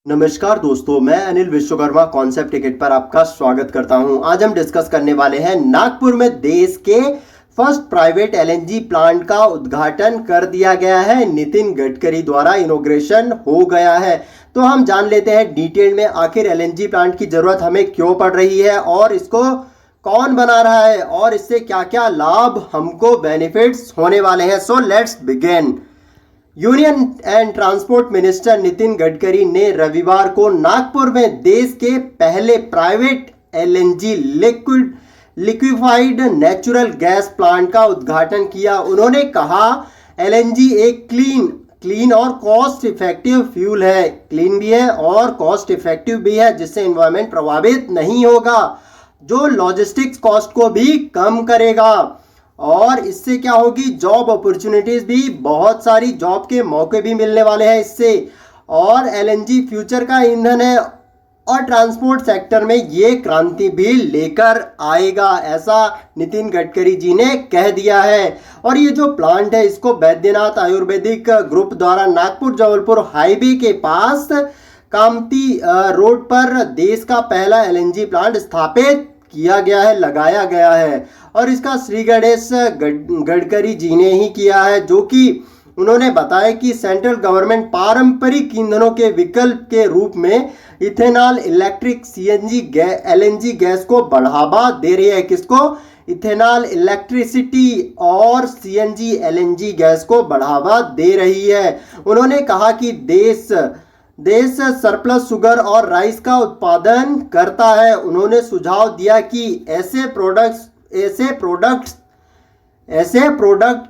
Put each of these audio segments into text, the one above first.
नमस्कार दोस्तों, मैं अनिल विश्वकर्मा कॉन्सेप्ट टिकट पर आपका स्वागत करता हूं। आज हम डिस्कस करने वाले हैं नागपुर में देश के फर्स्ट प्राइवेट एलएनजी प्लांट का उद्घाटन कर दिया गया है। नितिन गडकरी द्वारा इनॉग्रेशन हो गया है। तो हम जान लेते हैं डिटेल में आखिर एलएनजी प्लांट की जरूरत हमें क्यों पड़ रही है और इसको कौन बना रहा है और इससे क्या क्या लाभ हमको बेनिफिट्स होने वाले हैं। So let's begin. Union and transport minister Nitin Gadkari ने रविवार को नागपुर में देश के पहले private LNG liquefied natural gas plant का उद्घाटन किया। उन्होंने कहा एलएनजी एक क्लीन और कॉस्ट इफेक्टिव फ्यूल है। क्लीन भी है और कॉस्ट इफेक्टिव भी है, जिससे एनवायरमेंट प्रभावित नहीं होगा, जो लॉजिस्टिक्स कॉस्ट को भी कम करेगा। और इससे क्या होगी, जॉब अपॉर्चुनिटीज भी, बहुत सारी जॉब के मौके भी मिलने वाले हैं इससे। और एलएनजी फ्यूचर का ईंधन है और ट्रांसपोर्ट सेक्टर में ये क्रांति भी लेकर आएगा, ऐसा नितिन गडकरी जी ने कह दिया है। और ये जो प्लांट है इसको बैद्यनाथ आयुर्वेदिक ग्रुप द्वारा नागपुर जबलपुर हाईवे के पास कामती रोड पर देश का पहला एलएनजी प्लांट स्थापित किया गया है, लगाया गया है। और इसका श्री गणेश गडकरी जी ने ही किया है, जो कि उन्होंने बताया कि सेंट्रल गवर्नमेंट पारंपरिक ईंधनों के विकल्प के रूप में ethanol, electric, CNG, LNG gas को बढ़ावा दे रही है। किसको? इथेनॉल, इलेक्ट्रिसिटी और सीएनजी, एलएनजी गैस को बढ़ावा दे रही है। उन्होंने कहा कि देश सरप्लस शुगर और राइस का उत्पादन करता है। उन्होंने सुझाव दिया कि ऐसे प्रोडक्ट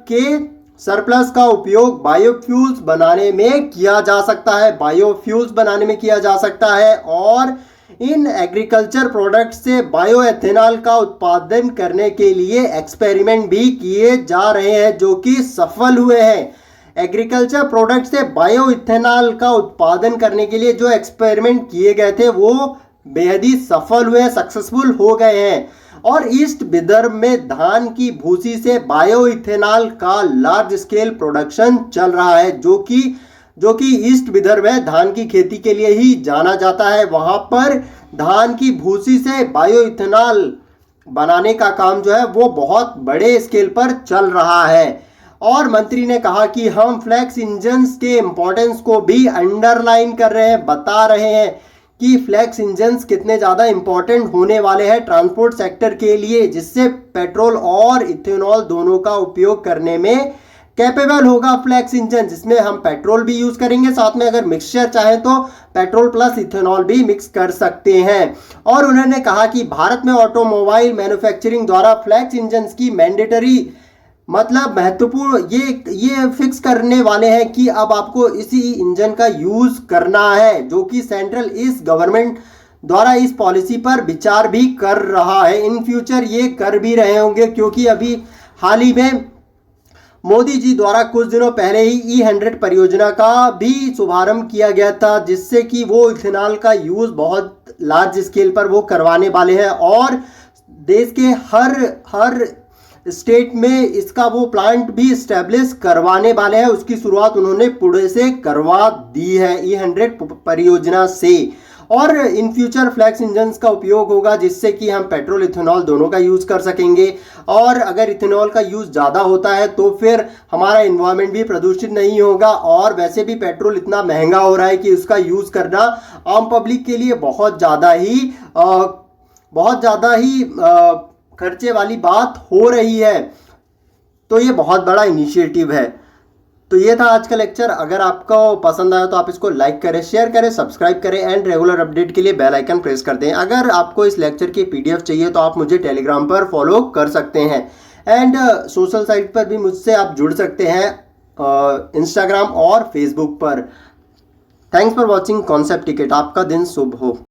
के सरप्लस का उपयोग बायोफ्यूल्स बनाने में किया जा सकता है और इन एग्रीकल्चर प्रोडक्ट से बायोएथेनॉल का उत्पादन करने के लिए एक्सपेरिमेंट भी किए जा रहे हैं, जो कि सफल हुए हैं। एग्रीकल्चर प्रोडक्ट से बायो इथेनॉल का उत्पादन करने के लिए जो एक्सपेरिमेंट किए गए थे वो बेहद ही सफल हुए, सक्सेसफुल हो गए हैं। और ईस्ट विदर्भ में धान की भूसी से बायो इथेनॉल का लार्ज स्केल प्रोडक्शन चल रहा है, जो कि ईस्ट विदर्भ है, धान की खेती के लिए ही जाना जाता है। वहां पर धान की भूसी से बायो इथेनॉल बनाने का काम जो है वो बहुत बड़े स्केल पर चल रहा है। और मंत्री ने कहा कि हम फ्लैक्स इंजन्स के इंपॉर्टेंस को भी अंडरलाइन कर रहे हैं, बता रहे हैं कि फ्लैक्स इंजन्स कितने ज़्यादा इंपॉर्टेंट होने वाले हैं ट्रांसपोर्ट सेक्टर के लिए, जिससे पेट्रोल और इथेनॉल दोनों का उपयोग करने में कैपेबल होगा फ्लैक्स इंजन, जिसमें हम पेट्रोल भी यूज़ करेंगे, साथ में अगर मिक्सचर चाहें तो पेट्रोल प्लस इथेनॉल भी मिक्स कर सकते हैं। और उन्होंने कहा कि भारत में ऑटोमोबाइल मैन्युफैक्चरिंग द्वारा फ्लैक्स इंजन्स की मैंडेटरी महत्वपूर्ण ये फिक्स करने वाले हैं कि अब आपको इसी इंजन का यूज करना है, जो कि सेंट्रल इस गवर्नमेंट द्वारा इस पॉलिसी पर विचार भी कर रहा है। इन फ्यूचर ये कर भी रहे होंगे, क्योंकि अभी हाल ही में मोदी जी द्वारा कुछ दिनों पहले ही E100 परियोजना का भी शुभारंभ किया गया था, जिससे कि वो इथेनॉल का यूज बहुत लार्ज स्केल पर वो करवाने वाले हैं और देश के हर स्टेट में इसका वो प्लांट भी इस्टेब्लिश करवाने वाले हैं। उसकी शुरुआत उन्होंने पुणे से करवा दी है E100 परियोजना से। और इन फ्यूचर फ्लैक्स इंजन्स का उपयोग होगा, जिससे कि हम पेट्रोल इथेनॉल दोनों का यूज़ कर सकेंगे। और अगर इथेनॉल का यूज़ ज़्यादा होता है तो फिर हमारा इन्वायरमेंट भी प्रदूषित नहीं होगा। और वैसे भी पेट्रोल इतना महंगा हो रहा है कि उसका यूज़ करना आम पब्लिक के लिए बहुत ज़्यादा ही खर्चे वाली बात हो रही है। तो ये बहुत बड़ा इनिशिएटिव है। तो ये था आज का लेक्चर। अगर आपको पसंद आया तो आप इसको लाइक करें, शेयर करें, सब्सक्राइब करें एंड रेगुलर अपडेट के लिए बेल आइकन प्रेस कर दें। अगर आपको इस लेक्चर की PDF चाहिए तो आप मुझे टेलीग्राम पर फॉलो कर सकते हैं एंड सोशल साइट पर भी मुझसे आप जुड़ सकते हैं, इंस्टाग्राम और फेसबुक पर। Thanks for watching concept ticket. आपका दिन शुभ हो।